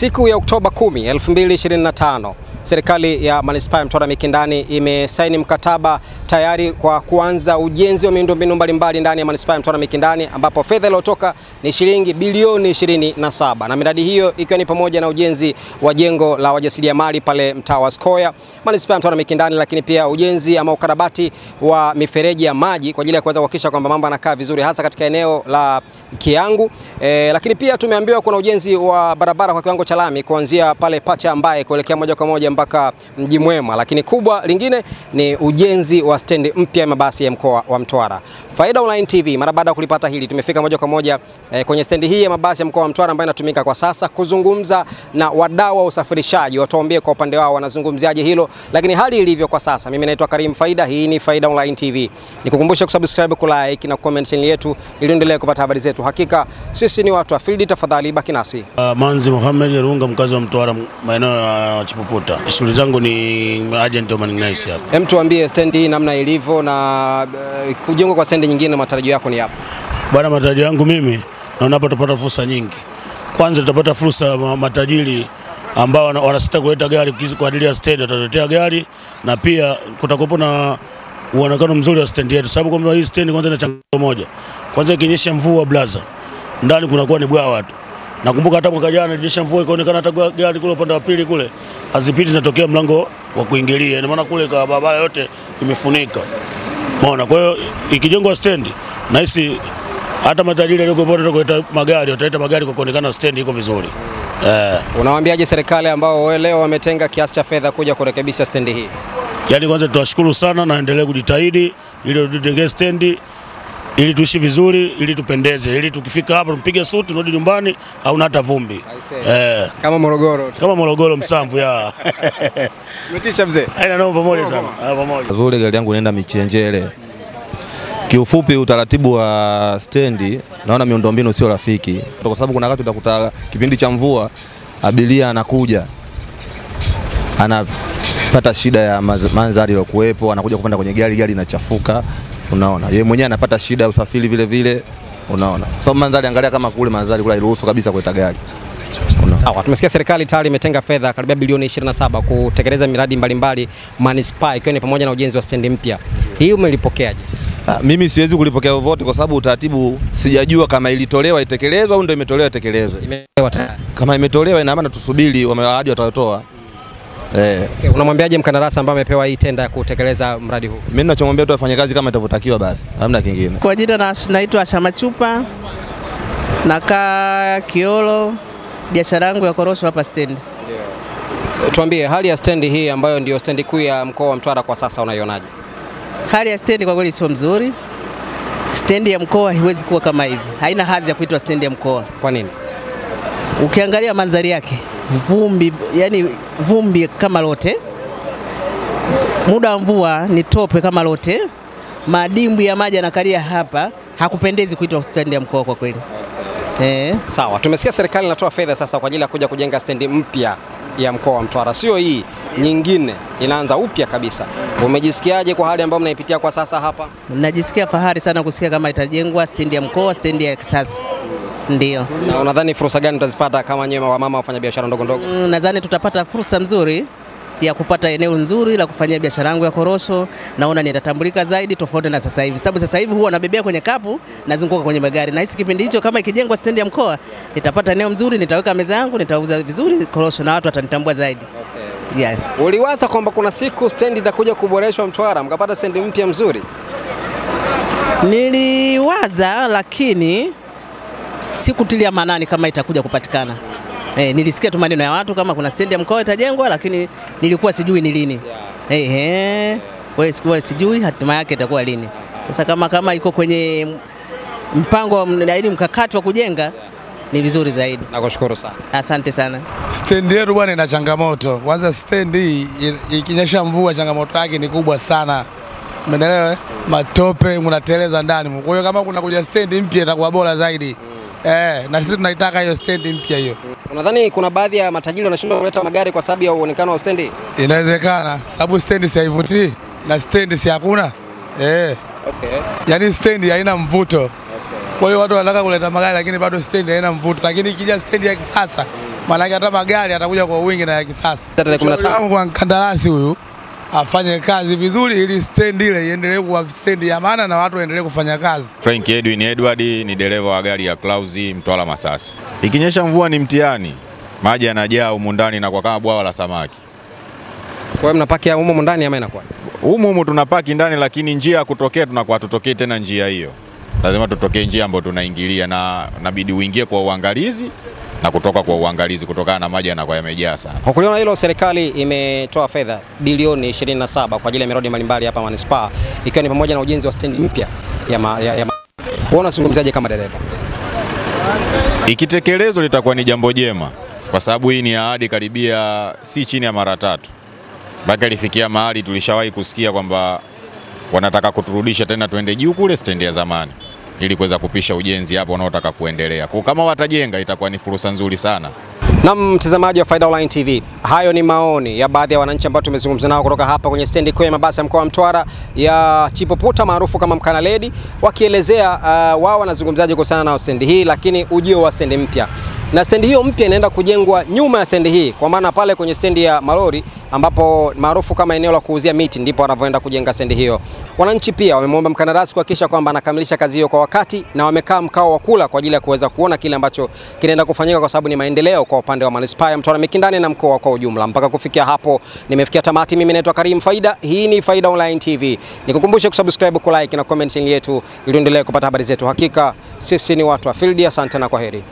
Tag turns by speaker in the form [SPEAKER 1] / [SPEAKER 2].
[SPEAKER 1] Siku ya Oktoba 10, 2025, serikali ya Manispaa ya Mtwara Mikindani imesaini mkataba tayari kwa kuanza ujenzi wa miundombinu mbalimbali ndani ya Manispaa ya Mtwara Mikindani, ambapo fedha iliyotoka ni shilingi bilioni 27, na miradi hiyo ikiwa ni pamoja na ujenzi wa jengo la wajasiriamali pale mtaa wa Skoya, Manispaa ya Mtwara Mikindani, lakini pia ujenzi ama ukarabati wa mifereji ya maji kwa ajili ya kuweza kuhakikisha kwamba mambo yanakaa vizuri hasa katika eneo la Kiangu. Lakini pia tumeambiwa kuna ujenzi wa barabara kwa kiwango cha lami kuanzia pale Pacha ambaye kuelekea moja kwa moja mpaka Mji Mwema, lakini kubwa lingine ni ujenzi wa stendi mpya ya mabasi ya mkoa wa Mtwara. Faida Online TV, mara baada ya kulipata hili, tumefika moja kwa moja kwenye stendi hii ya mabasi ya mkoa wa Mtwara ambayo inatumika kwa sasa kuzungumza na wadau wa usafirishaji, watuambie kwa upande wao wanazungumziaje hilo, lakini hali ilivyo kwa sasa. Mimi naitwa Karim Faida, hii ni Faida Online TV. Nikukumbusha kusubscribe, kulike na comment channel yetu ili endelee kupata habari zetu. Hakika sisi ni watu wa field, tafadhali baki nasi.
[SPEAKER 2] Manzi Mohamed Yarunga, mkazi wa Mtwara, maeneo ya Chipuputa. Shughuli zangu ni agent wa Maningnaisi hapa.
[SPEAKER 1] Hem, tuambie stendi hii namna ilivyo na kujengwa kwa stendi nyingine, matarajio yako ni yapi?
[SPEAKER 2] Bwana, matarajio yangu mimi naona hapa tutapata fursa nyingi. Kwanza tutapata fursa matajiri ambao wanasita kuleta gari kwa ajili ya stendi, wataletea gari, na pia kutakuwa na uonekano mzuri wa stendi yetu, sababu kwamba hii stendi kwanza ina changamoto moja. Kwanza ikinyesha mvua blaza, ndani kunakuwa ni bwawa tu. Nakumbuka hata mwaka jana ikinyesha mvua ikaonekana hata gari kule upande wa pili kule hazipiti, zinatokea mlango wa kuingilia. Ina maana kule kwa barabara yote imefunika. Umeona? Kwa hiyo ikijengwa stendi, nahisi hata matajiri waliokuwa kuleta magari wataleta magari kwa kuonekana stendi iko vizuri.
[SPEAKER 1] Unawaambiaje serikali ambao leo wametenga kiasi cha fedha kuja kurekebisha stendi hii?
[SPEAKER 2] Yaani kwanza tutawashukuru sana na endelee kujitahidi ili tutengeze stendi ili tuishi vizuri, ili tupendeze, ili tukifika hapa tumpige suti turudi nyumbani au hata vumbi.
[SPEAKER 1] Kama Morogoro.
[SPEAKER 2] Kama Morogoro Msamvu ya.
[SPEAKER 1] Umetisha mzee.
[SPEAKER 2] Haina noma, pamoja sana. Pamoja.
[SPEAKER 3] Nzuri, gari yangu inaenda Michenjele. Kiufupi utaratibu wa stendi naona miundombinu sio rafiki. Kwa sababu kuna wakati utakuta kipindi cha mvua abiria anakuja anapata shida ya mandhari iliyokuepo, anakuja kupanda kwenye gari inachafuka. Unaona, yeye mwenyewe anapata shida ya usafiri vile vile. Unaona, sababu mandhari, angalia kama kule mandhari kule hairuhusu kabisa kuleta gari.
[SPEAKER 1] Sawa, tumesikia serikali tayari imetenga fedha karibia bilioni 27 kutekeleza miradi mbalimbali Manispaa, ikiwa ni pamoja na ujenzi wa stendi mpya. Hii umelipokeaje?
[SPEAKER 3] Mimi siwezi kulipokea vote kwa sababu utaratibu sijajua kama ilitolewa itekelezwe au ndio imetolewa itekelezwe.
[SPEAKER 1] Imetolewa tayari.
[SPEAKER 3] Kama imetolewa ina maana tusubiri wameahidi watatoa.
[SPEAKER 1] Okay, unamwambiaje mkandarasi ambaye amepewa hii tenda ya kutekeleza mradi huu?
[SPEAKER 3] Mimi ninachomwambia tu afanye kazi kama itavyotakiwa basi, hamna kingine.
[SPEAKER 4] Kwa jina naitwa Shamachupa, nakaa Kiolo, biashara yangu ya korosho hapa stendi.
[SPEAKER 1] Tuambie hali ya stendi hii ambayo ndio stendi kuu ya mkoa wa Mtwara kwa sasa unaionaje?
[SPEAKER 4] Hali ya stendi kwa kweli sio mzuri. Stendi ya mkoa haiwezi kuwa kama hivi. Haina hadhi ya kuitwa stendi ya mkoa.
[SPEAKER 1] Kwa nini?
[SPEAKER 4] Ukiangalia mandhari yake, vumbi, yani vumbi kama lote. Muda wa mvua ni tope kama lote. Madimbwi ya maji yanakalia hapa, hakupendezi kuitwa stendi ya mkoa kwa kweli.
[SPEAKER 1] Sawa, tumesikia serikali inatoa fedha sasa kwa ajili ya kuja kujenga stendi mpya ya mkoa wa Mtwara. Sio hii nyingine, inaanza upya kabisa. Umejisikiaje kwa hali ambayo mnaipitia kwa sasa hapa?
[SPEAKER 4] Najisikia fahari sana kusikia kama itajengwa stendi ya mkoa, stendi ya kisasa. Ndio.
[SPEAKER 1] Na unadhani fursa gani tutazipata kama nyewe wa mama wafanya biashara ndogo ndogo?
[SPEAKER 4] Nadhani tutapata fursa nzuri ya kupata eneo nzuri la kufanyia biashara yangu ya korosho. Naona nitatambulika zaidi tofauti na sasa hivi. Sababu sasa hivi huwa nabebea kwenye kapu, nazunguka kwenye magari. Na hisi kipindi hicho kama ikijengwa stendi ya mkoa, nitapata eneo nzuri, nitaweka meza yangu, nitauza vizuri korosho na watu watanitambua zaidi. Yeah.
[SPEAKER 1] Uliwaza kwamba kuna siku stendi itakuja kuboreshwa Mtwara, mkapata stendi mpya mzuri?
[SPEAKER 4] Niliwaza, lakini sikutilia maanani kama itakuja kupatikana. Nilisikia tu maneno ya watu kama kuna stendi ya mkoa itajengwa, lakini nilikuwa sijui ni lini. Wewe sikuwa sijui hatima yake itakuwa lini. Sasa kama iko kwenye mpango na mkakati wa kujenga, ni vizuri zaidi.
[SPEAKER 1] Nakushukuru sana.
[SPEAKER 4] Asante sana.
[SPEAKER 5] Stendi yetu bwana ina changamoto. Kwanza stendi hii ikinyesha mvua changamoto yake ni kubwa sana. Umeelewa? Matope mnateleza ndani. Kwa hiyo kama kuna kuja stendi mpya itakuwa bora zaidi. Na sisi tunaitaka hiyo stendi mpya hiyo.
[SPEAKER 1] Unadhani kuna baadhi ya matajiri wanashindwa kuleta magari kwa sababu ya uonekano wa stendi?
[SPEAKER 5] Inawezekana, sababu stendi si haivutii na stendi si hakuna. Okay. Yaani stendi haina mvuto. Kwa hiyo watu wanataka kuleta magari lakini bado stendi haina mvuto. Lakini ikija stendi ya kisasa Maana hata magari atakuja kwa wingi na ya kisasa.
[SPEAKER 1] Tarehe 15
[SPEAKER 5] kwa kandarasi huyu afanye kazi vizuri ili stendi ile iendelee kuwa stendi ya maana na watu waendelee kufanya kazi.
[SPEAKER 6] Frank Edwin Edward ni dereva wa gari ya Klausi Mtwara Masasi. Ikinyesha mvua ni mtihani. Maji yanajaa humu ndani na kwa kama bwawa la samaki.
[SPEAKER 1] Kwa hiyo mnapaki humu ndani ama inakuwa?
[SPEAKER 6] Humu tunapaki ndani, lakini njia ya kutokea tunakuwa tutokee tena njia hiyo. Lazima tutokee njia ambayo tunaingilia na inabidi uingie kwa uangalizi na kutoka kwa uangalizi kutokana na maji yanakuwa yamejaa sana.
[SPEAKER 1] Kwa kuliona hilo, serikali imetoa fedha bilioni 27 kwa ajili ya miradi mbalimbali hapa manispaa, ikiwa ni pamoja na ujenzi wa stendi mpya ya unazungumzaje kama dereva?
[SPEAKER 6] Ikitekelezwa litakuwa ni jambo jema, kwa sababu hii ni ahadi karibia si chini ya mara 3. Mpaka ilifikia mahali tulishawahi kusikia kwamba wanataka kuturudisha tena tuende juu kule stendi ya zamani ili kuweza kupisha ujenzi hapo unaotaka kuendelea. Kwa kama watajenga itakuwa ni fursa nzuri sana.
[SPEAKER 1] Na mtazamaji wa Faida Online TV, hayo ni maoni ya baadhi ya wananchi ambao tumezungumza nao kutoka hapa kwenye stendi kuu ya mabasi ya mkoa wa Mtwara ya Chipoputa maarufu kama Mkanaledi, wakielezea wao wanazungumzaje kuhusiana na stendi hii, lakini ujio wa stendi mpya. Na stendi hiyo mpya inaenda kujengwa nyuma ya stendi hii, kwa maana pale kwenye stendi ya Malori ambapo maarufu kama eneo la kuuzia miti ndipo wanavyoenda kujenga stendi hiyo. Wananchi pia wamemwomba mkandarasi kuhakikisha kwamba anakamilisha kazi hiyo kwa wakati, na wamekaa mkao wa kula kwa ajili ya kuweza kuona kile ambacho kinaenda kufanyika, kwa sababu ni maendeleo kwa upande wa manispaa ya Mtwara Mikindani na mkoa kwa ujumla. Mpaka kufikia hapo nimefikia tamati. Mimi naitwa Karim Faida, hii ni Faida Online TV. Nikukumbushe kusubscribe, kulike na comment yetu ili uendelee kupata habari zetu. Hakika sisi ni watu wa field. Asante na kwaheri.